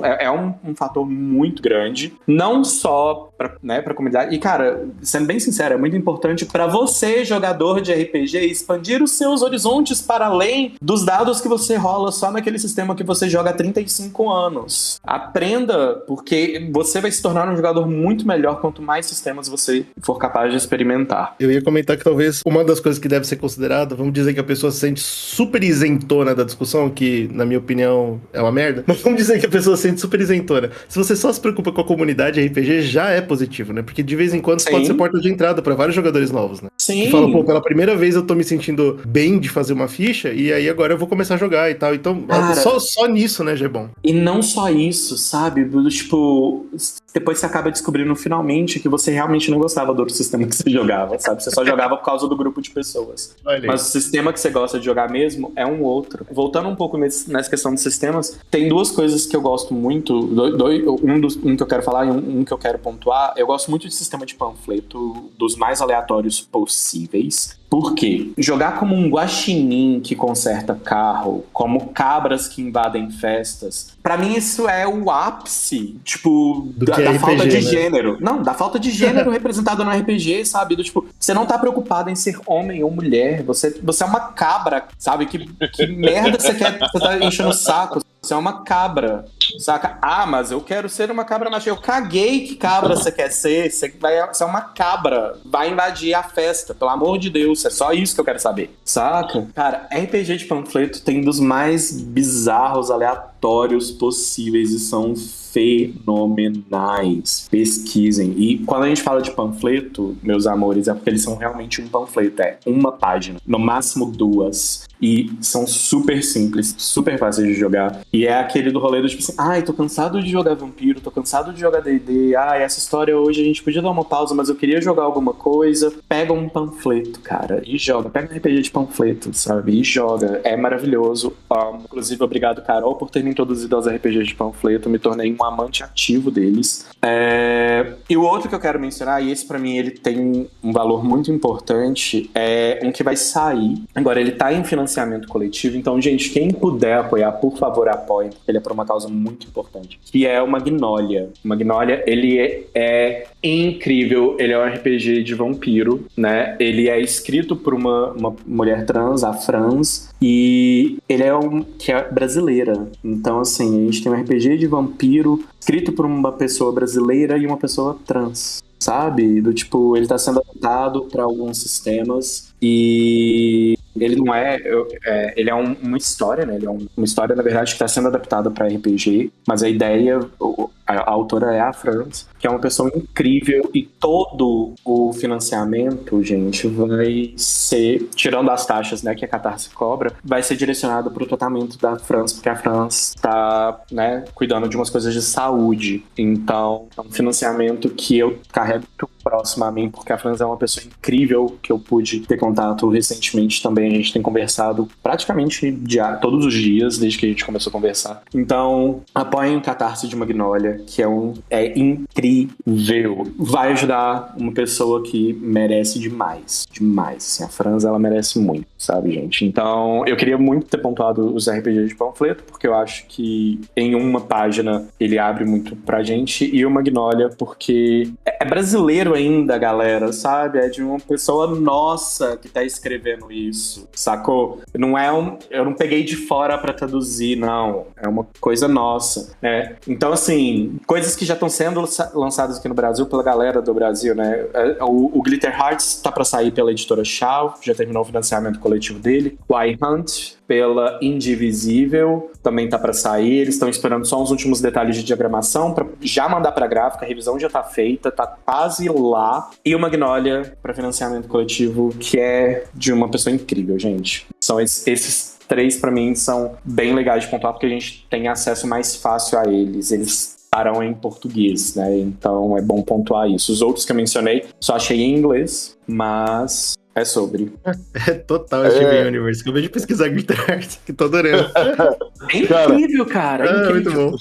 é um fator muito grande. Não só pra comunidade. E, cara, sendo bem sincero, é muito importante para você, jogador de RPG, expandir os seus horizontes para além dos dados que você rola só naquele sistema que você joga há 35 anos. humanos. Aprenda, porque você vai se tornar um jogador muito melhor quanto mais sistemas você for capaz de experimentar. Eu ia comentar que talvez uma das coisas que deve ser considerada, vamos dizer que a pessoa se sente super isentona da discussão, que na minha opinião é uma merda, mas vamos dizer que a pessoa se sente super isentona. Se você só se preocupa com a comunidade RPG, já é positivo, né? Porque de vez em quando isso pode ser porta de entrada pra vários jogadores novos, né? Sim. Que falam, pô, pela primeira vez eu tô me sentindo bem de fazer uma ficha, e aí agora eu vou começar a jogar e tal. Então, Cara, só nisso, né, já é bom. E não só isso, sabe? Tipo, depois você acaba descobrindo finalmente que você realmente não gostava do outro sistema que você jogava, sabe? Você só jogava por causa do grupo de pessoas. Mas o sistema que você gosta de jogar mesmo é um outro. Voltando um pouco nessa questão dos sistemas, tem duas coisas que eu gosto muito, um que eu quero falar e um que eu quero pontuar. Eu gosto muito de sistema de panfleto, dos mais aleatórios possíveis. Por quê? Jogar como um guaxinim que conserta carro, como cabras que invadem festas, pra mim isso é o ápice, tipo, da falta de gênero. Não, da falta de gênero representado no RPG, sabe? Tipo, você não tá preocupado em ser homem ou mulher, você é uma cabra, sabe? Que merda você quer, você tá enchendo o saco? Você é uma cabra, saca? Ah, mas eu quero ser uma cabra macho. Eu caguei que cabra você quer ser. Você é uma cabra. Vai invadir a festa, pelo amor de Deus. É só isso que eu quero saber, saca? Cara, RPG de panfleto tem dos mais bizarros, aleatórios possíveis e são fenomenais. Pesquisem. E quando a gente fala de panfleto, meus amores, é porque eles são realmente um panfleto. É uma página, no máximo 2. E são super simples, super fáceis de jogar. E é aquele do rolê do tipo assim, ai, tô cansado de jogar Vampiro, tô cansado de jogar D&D, ai, essa história hoje a gente podia dar uma pausa, mas eu queria jogar alguma coisa. Pega um panfleto, cara, e joga. Pega um RPG de panfleto, sabe? E joga. É maravilhoso. Inclusive, obrigado, Carol, por ter me introduzido aos RPGs de panfleto. Me tornei um amante ativo deles. E o outro que eu quero mencionar, e esse pra mim ele tem um valor muito importante, é um que vai sair. Agora, ele tá em financiamento coletivo, então, gente, quem puder apoiar, por favor, apoie, porque ele é por uma causa muito importante, que é o Magnolia. O Magnolia, ele é incrível, ele é um RPG de vampiro, né? Ele é escrito por uma mulher trans, a Franz, e ele que é brasileira. Então, assim, a gente tem um RPG de vampiro escrito por uma pessoa brasileira e uma pessoa trans, sabe? Do tipo, ele tá sendo adaptado para alguns sistemas e ele não ele é uma história, né? Ele é uma história, na verdade, que está sendo adaptada para RPG, mas a ideia, a autora é a Franz, que é uma pessoa incrível, e todo o financiamento, gente, vai ser, tirando as taxas, né, que a Catarse cobra, vai ser direcionado para o tratamento da Franz, porque a Franz está, né, cuidando de umas coisas de saúde. Então, é um financiamento que eu carrego muito próximo a mim, porque a Franz é uma pessoa incrível, que eu pude ter contato recentemente também. A gente tem conversado praticamente todos os dias, desde que a gente começou a conversar. Então, apoiem o Catarse de Magnolia, que é incrível. Vai ajudar uma pessoa que merece demais. Demais. Assim, a Franz, ela merece muito, sabe, gente? Então, eu queria muito ter pontuado os RPGs de panfleto, porque eu acho que em uma página ele abre muito pra gente, e o Magnolia, porque é brasileiro ainda, galera, sabe? É de uma pessoa nossa que tá escrevendo isso, sacou? Eu não peguei de fora pra traduzir, não. É uma coisa nossa, né? Então, assim, coisas que já estão sendo lançadas aqui no Brasil pela galera do Brasil, né? O Glitter Hearts tá pra sair pela editora Shaw, já terminou o financiamento coletivo dele. O iHunt, pela Indivisível, também tá pra sair. Eles estão esperando só uns últimos detalhes de diagramação pra já mandar pra gráfica. A revisão já tá feita, tá quase lá. E o Magnolia pra financiamento coletivo, que é de uma pessoa incrível, gente. São esses 3, pra mim, são bem legais de pontuar, porque a gente tem acesso mais fácil a eles. Eles estarão em português, né? Então é bom pontuar isso. Os outros que eu mencionei, só achei em inglês, mas é sobre. É total Steven Universe. Acabei de pesquisar Glitter Hearts, que tô adorando. É incrível, cara. É incrível. Muito bom.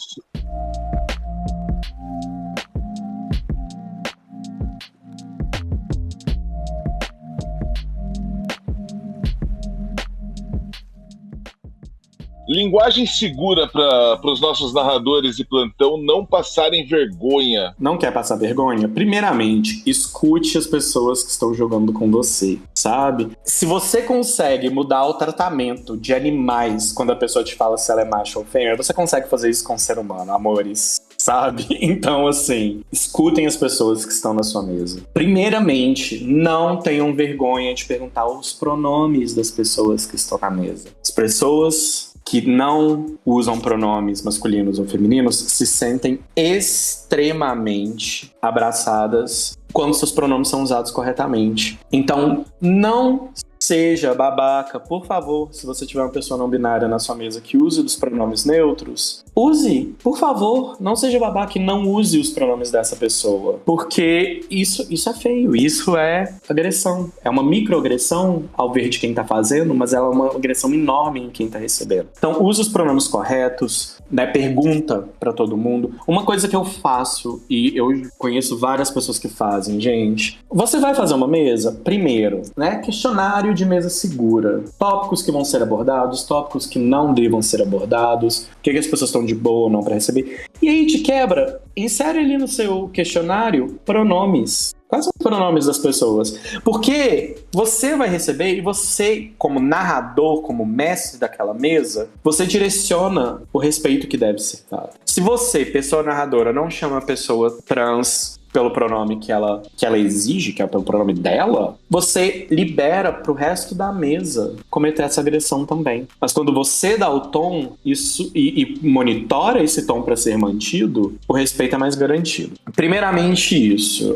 Linguagem segura para os nossos narradores de plantão não passarem vergonha. Não quer passar vergonha? Primeiramente, escute as pessoas que estão jogando com você, sabe? Se você consegue mudar o tratamento de animais quando a pessoa te fala se ela é macho ou fêmea, você consegue fazer isso com o ser humano, amores. Sabe? Então, assim, escutem as pessoas que estão na sua mesa. Primeiramente, não tenham vergonha de perguntar os pronomes das pessoas que estão na mesa. As pessoas que não usam pronomes masculinos ou femininos se sentem extremamente abraçadas quando seus pronomes são usados corretamente. Então, não seja babaca, por favor. Se você tiver uma pessoa não binária na sua mesa que use dos pronomes neutros, use, por favor. Não seja babaca e não use os pronomes dessa pessoa, porque isso é feio, isso é agressão. É uma microagressão ao ver de quem tá fazendo, mas ela é uma agressão enorme em quem tá recebendo. Então, use os pronomes corretos, né? Pergunta pra todo mundo. Uma coisa que eu faço, e eu conheço várias pessoas que fazem, gente, você vai fazer uma mesa? Primeiro, né? Questionário de mesa segura. Tópicos que vão ser abordados, tópicos que não devam ser abordados, o que as pessoas estão de boa ou não para receber. E aí, de quebra, insere ali no seu questionário pronomes. Quais são os pronomes das pessoas? Porque você vai receber e você, como narrador, como mestre daquela mesa, você direciona o respeito que deve ser dado. Se você, pessoa narradora, não chama a pessoa trans pelo pronome que ela exige, que é pelo pronome dela, você libera pro resto da mesa cometer essa agressão também. Mas quando você dá o tom isso, e monitora esse tom para ser mantido, o respeito é mais garantido. Primeiramente isso.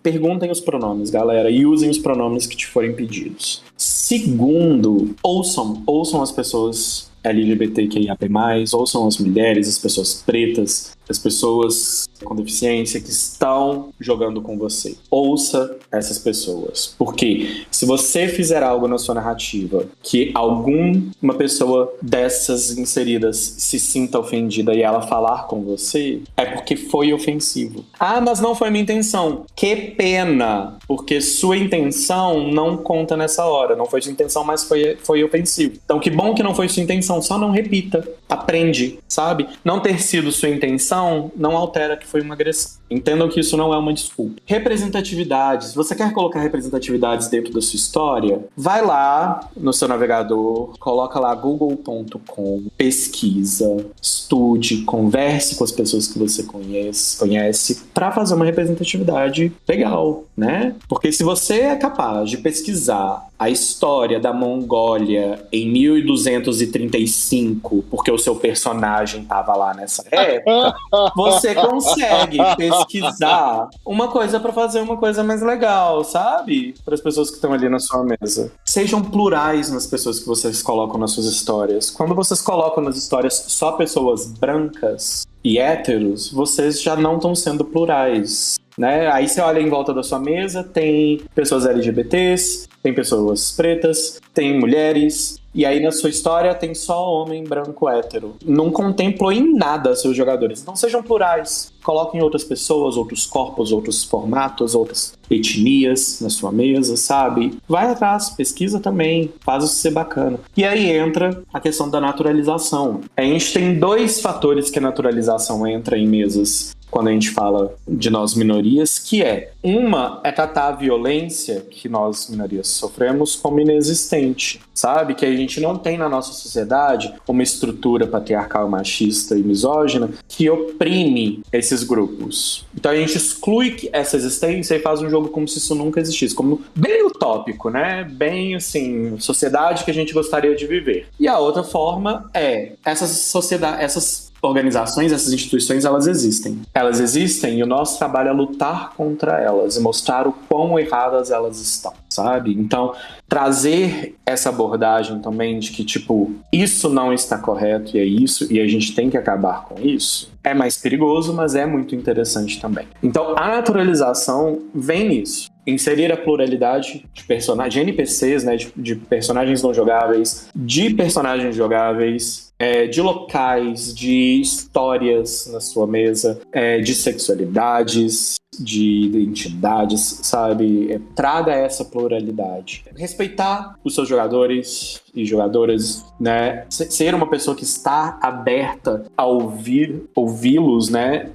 Perguntem os pronomes, galera, e usem os pronomes que te forem pedidos. Segundo, ouçam as pessoas LGBTQIAP+, ouçam as mulheres, as pessoas pretas, as pessoas com deficiência que estão jogando com você. Ouça essas pessoas. Porque se você fizer algo na sua narrativa que alguma pessoa dessas inseridas se sinta ofendida e ela falar com você, é porque foi ofensivo. Ah, mas não foi minha intenção. Que pena! Porque sua intenção não conta nessa hora. Não foi sua intenção, mas foi ofensivo. Então, que bom que não foi sua intenção. Só não repita. Aprende, sabe? Não ter sido sua intenção não altera que foi uma agressão. Entendam que isso não é uma desculpa. Representatividades. Você quer colocar representatividades dentro da sua história? Vai lá no seu navegador, coloca lá google.com, pesquisa, estude, converse com as pessoas que você conhece para fazer uma representatividade legal, né? Porque se você é capaz de pesquisar a história da Mongólia em 1235, porque o seu personagem estava lá nessa época, você consegue pesquisar uma coisa para fazer uma coisa mais legal, sabe? Para as pessoas que estão ali na sua mesa. Sejam plurais nas pessoas que vocês colocam nas suas histórias. Quando vocês colocam nas histórias só pessoas brancas e héteros, vocês já não estão sendo plurais, né? Aí você olha em volta da sua mesa, tem pessoas LGBTs, tem pessoas pretas, tem mulheres, e aí na sua história tem só homem branco hétero. Não contemplou em nada seus jogadores. Então sejam plurais. Coloquem outras pessoas, outros corpos, outros formatos, outras etnias na sua mesa, sabe? Vai atrás, pesquisa também, faz isso ser bacana. E aí entra a questão da naturalização. A gente tem dois fatores que a naturalização entra em mesas quando a gente fala de nós minorias, que uma é tratar a violência que nós minorias sofremos como inexistente, sabe? Que a gente não tem na nossa sociedade uma estrutura patriarcal, machista e misógina que oprime esses grupos. Então a gente exclui essa existência e faz um jogo como se isso nunca existisse, como bem utópico, né? Bem, assim, sociedade que a gente gostaria de viver. E a outra forma é essas organizações, essas instituições, elas existem. Elas existem e o nosso trabalho é lutar contra elas e mostrar o quão erradas elas estão, sabe? Então, trazer essa abordagem também de que, tipo, isso não está correto e é isso, e a gente tem que acabar com isso, é mais perigoso, mas é muito interessante também. Então, a naturalização vem nisso. Inserir a pluralidade de personagens, de NPCs, né, de personagens não jogáveis, de personagens jogáveis, de locais, de histórias na sua mesa, de sexualidades, de identidades, sabe? Traga essa pluralidade. Respeitar os seus jogadores e jogadoras, né? Ser uma pessoa que está aberta a ouvi-los, né?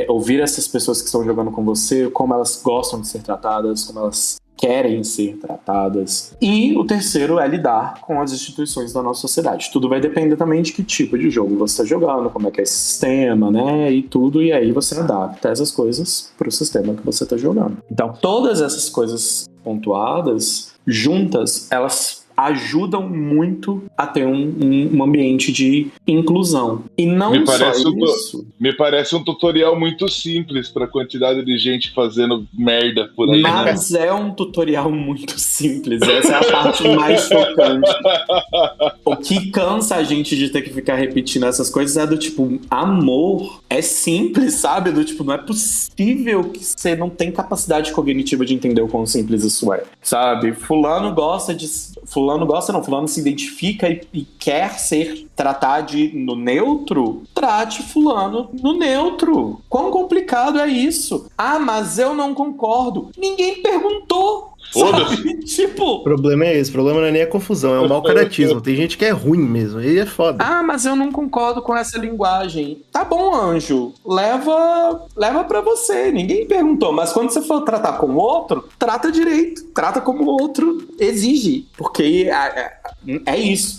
Ouvir essas pessoas que estão jogando com você, como elas gostam de ser tratadas, como elas querem ser tratadas. E o terceiro é lidar com as instituições da nossa sociedade. Tudo vai depender também de que tipo de jogo você está jogando, como é que é esse sistema, né? E tudo, e aí você adapta essas coisas para o sistema que você está jogando. Então, todas essas coisas pontuadas, juntas, elas ajudam muito a ter um ambiente de inclusão. E não só isso... Me parece um tutorial muito simples para a quantidade de gente fazendo merda por aí. Mas é um tutorial muito simples. Essa é a parte mais chocante. O que cansa a gente de ter que ficar repetindo essas coisas é do tipo, amor é simples, sabe? Do tipo, não é possível que você não tem capacidade cognitiva de entender o quão simples isso é, sabe? Fulano se identifica e quer ser tratado no neutro, trate fulano no neutro. Quão complicado é isso? Ah, mas eu não concordo. Ninguém perguntou. Sabe? Tipo... O problema é esse, o problema não é nem a confusão, é o mau caratismo. Tem gente que é ruim mesmo, e é foda. Ah, mas eu não concordo com essa linguagem. Tá bom, anjo, leva pra você. Ninguém perguntou, mas quando você for tratar com o outro, trata direito, trata como o outro exige. Porque é isso,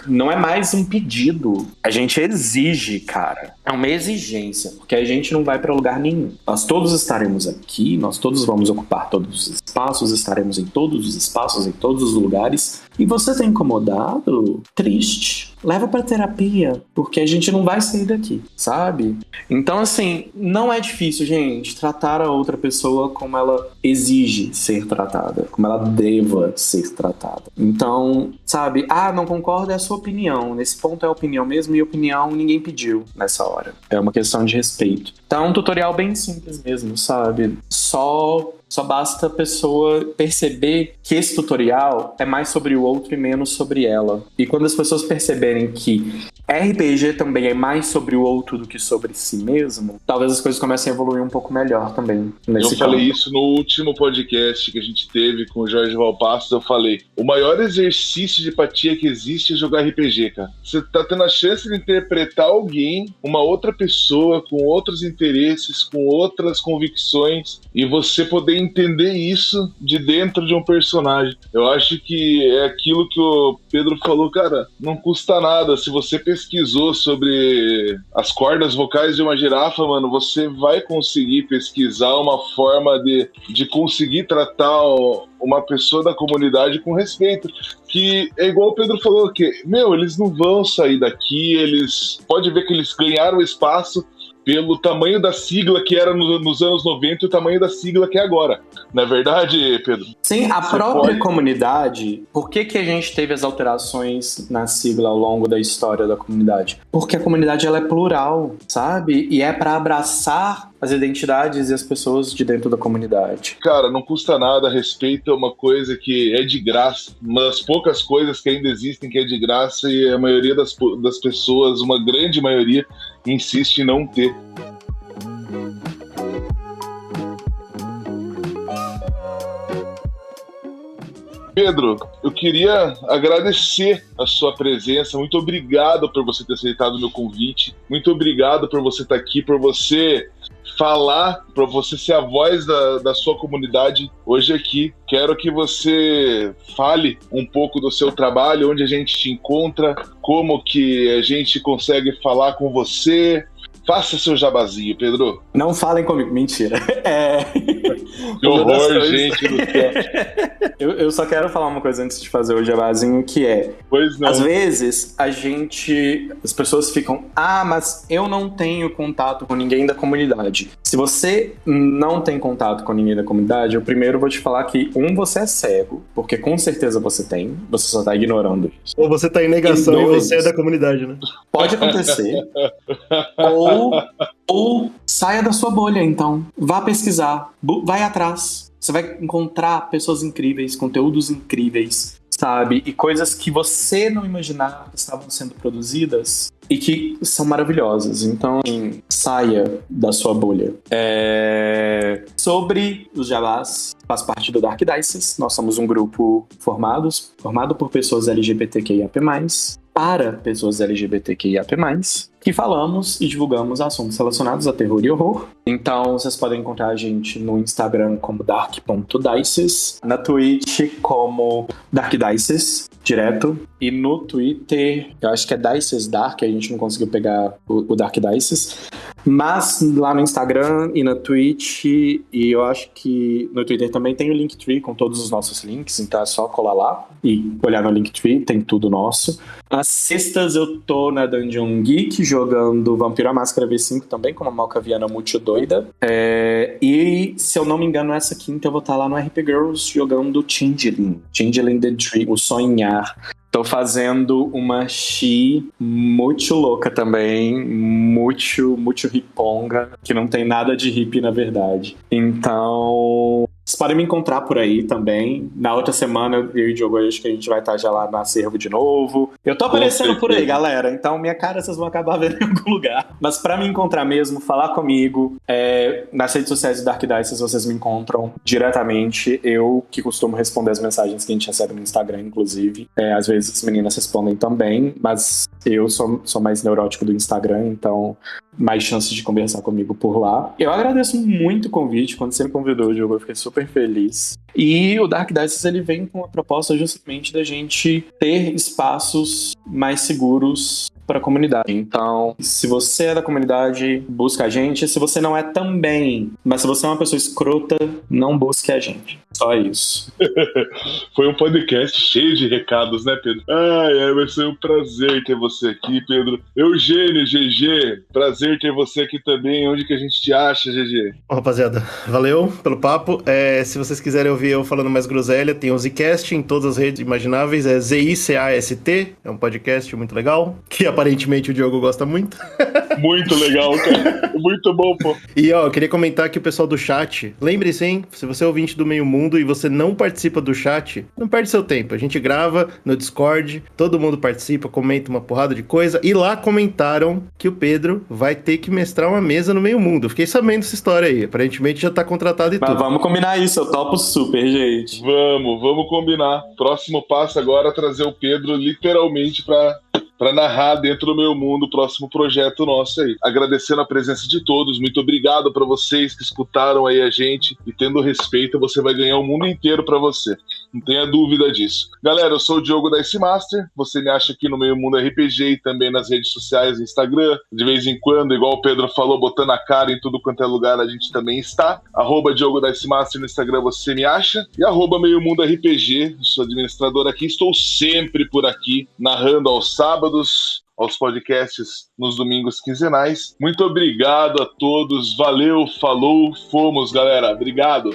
não é mais um pedido. A gente exige, cara. É uma exigência, porque a gente não vai pra lugar nenhum. Nós todos estaremos aqui, nós todos vamos ocupar todos os espaços, estaremos em todos os espaços, em todos os lugares. E você tá incomodado? Triste? Leva pra terapia, porque a gente não vai sair daqui, sabe? Então, assim, não é difícil, gente, tratar a outra pessoa como ela exige ser tratada, como ela deva ser tratada. Então, sabe? Ah, não concordo, é a sua opinião. Nesse ponto é a opinião mesmo, e opinião ninguém pediu nessa hora. É uma questão de respeito. Então, é um tutorial bem simples mesmo, sabe? Só basta a pessoa perceber que esse tutorial é mais sobre o outro e menos sobre ela. E quando as pessoas perceberem que RPG também é mais sobre o outro do que sobre si mesmo, talvez as coisas comecem a evoluir um pouco melhor também. Eu falei isso no último podcast que a gente teve com o Jorge Valpassos. Eu falei, o maior exercício de empatia que existe é jogar RPG, cara. Você tá tendo a chance de interpretar alguém, uma outra pessoa, com outros interesses, com outras convicções, e você poder entender isso de dentro de um personagem. Eu acho que é aquilo que o Pedro falou, cara, não custa nada. Se você pesquisou sobre as cordas vocais de uma girafa, mano, você vai conseguir pesquisar uma forma de conseguir tratar uma pessoa da comunidade com respeito. Que é igual o Pedro falou, que, eles não vão sair daqui, pode ver que eles ganharam espaço pelo tamanho da sigla que era nos anos 90 e o tamanho da sigla que é agora. Não é verdade, Pedro? Sim, a própria comunidade... Por que a gente teve as alterações na sigla ao longo da história da comunidade? Porque a comunidade ela é plural, sabe? E é para abraçar as identidades e as pessoas de dentro da comunidade. Cara, não custa nada. Respeito é uma coisa que é de graça. Uma das poucas coisas que ainda existem que é de graça, e a maioria das pessoas, uma grande maioria, insiste em não ter. Pedro, eu queria agradecer a sua presença. Muito obrigado por você ter aceitado o meu convite. Muito obrigado por você estar aqui, por você falar, para você ser a voz da sua comunidade hoje aqui. Quero que você fale um pouco do seu trabalho, onde a gente te encontra, como que a gente consegue falar com você. Faça seu jabazinho, Pedro. Não falem comigo. Mentira. Que horror, gente do céu. Eu só quero falar uma coisa antes de fazer o jabazinho, que é... Pois não. Às vezes, as pessoas ficam... Ah, mas eu não tenho contato com ninguém da comunidade. Se você não tem contato com ninguém da comunidade, eu primeiro vou te falar que, você é cego, porque com certeza você tem, você só tá ignorando isso. Ou você tá em negação e você é da comunidade, né? Pode acontecer. Ou saia da sua bolha, então. Vá pesquisar. Vai atrás. Você vai encontrar pessoas incríveis, conteúdos incríveis. sabe? E coisas que você não imaginava que estavam sendo produzidas e que são maravilhosas. Então, assim, saia da sua bolha. Sobre os jabás, faz parte do Dark Dices. Nós somos um grupo formado por pessoas LGBTQIAP+, para pessoas LGBTQIAP+, que falamos e divulgamos assuntos relacionados a terror e horror. Então, vocês podem encontrar a gente no Instagram como dark.dices, na Twitch como darkdices, direto, e no Twitter, eu acho que é Dices Dark, a gente não conseguiu pegar o Dark Dices, mas lá no Instagram e na Twitch, e eu acho que no Twitter também tem o Linktree com todos os nossos links, então é só colar lá e olhar no Linktree, tem tudo nosso. Às sextas eu tô na Dungeon Geek jogando Vampiro à Máscara V5 também, com uma malcaviana muito doida. E se eu não me engano, essa quinta eu vou estar lá no RP Girls jogando Changeling the Tree, o Sonhar. Tô fazendo uma Shi muito louca também, muito riponga, que não tem nada de hippie na verdade. Então, vocês podem me encontrar por aí também. Na outra semana, eu e o Diogo, acho que a gente vai estar já lá no acervo de novo. Eu tô aparecendo por aí, galera. Então, minha cara vocês vão acabar vendo em algum lugar. Mas pra me encontrar mesmo, falar comigo, nas redes sociais do Dark Dices, vocês me encontram diretamente. Eu que costumo responder as mensagens que a gente recebe no Instagram, inclusive. Às vezes as meninas respondem também, mas eu sou mais neurótico do Instagram, então mais chances de conversar comigo por lá. Eu agradeço muito o convite. Quando você me convidou, Diogo, eu fiquei super feliz. E o Dark Dices, ele vem com a proposta justamente da gente ter espaços mais seguros para a comunidade. Então, se você é da comunidade, busca a gente. Se você não é também, mas se você é uma pessoa escrota, não busque a gente. Só isso. Foi um podcast cheio de recados, né, Pedro? Vai ser um prazer ter você aqui, Pedro. Eugênio, GG, prazer ter você aqui também. Onde que a gente te acha, GG? Bom, rapaziada, valeu pelo papo. Se vocês quiserem ouvir eu falando mais groselha, tem o Zcast em todas as redes imagináveis. É ZICAST, é um podcast muito legal, que aparentemente o Diogo gosta muito. Muito legal, cara. Muito bom, pô. E, eu queria comentar que o pessoal do chat, lembre-se, hein, se você é ouvinte do Meio Mundo e você não participa do chat, não perde seu tempo. A gente grava no Discord, todo mundo participa, comenta uma porrada de coisa, e lá comentaram que o Pedro vai ter que mestrar uma mesa no Meio Mundo. Fiquei sabendo essa história aí. Aparentemente já tá contratado e tudo. Mas vamos combinar isso, eu topo super, gente. Vamos combinar. Próximo passo agora é trazer o Pedro literalmente pra narrar dentro do Meio Mundo o próximo projeto nosso aí. Agradecendo a presença de todos, muito obrigado para vocês que escutaram aí a gente, e tendo respeito, você vai ganhar o mundo inteiro para você. Não tenha dúvida disso. Galera, eu sou o Diogo da Ice Master, você me acha aqui no Meio Mundo RPG e também nas redes sociais, no Instagram, de vez em quando, igual o Pedro falou, botando a cara em tudo quanto é lugar, a gente também está. @Diogo da Ice Master no Instagram você me acha, e @Meio Mundo RPG, sou administrador aqui, estou sempre por aqui, narrando aos sábados, aos podcasts nos domingos quinzenais. Muito obrigado a todos, valeu, falou, fomos, galera, obrigado.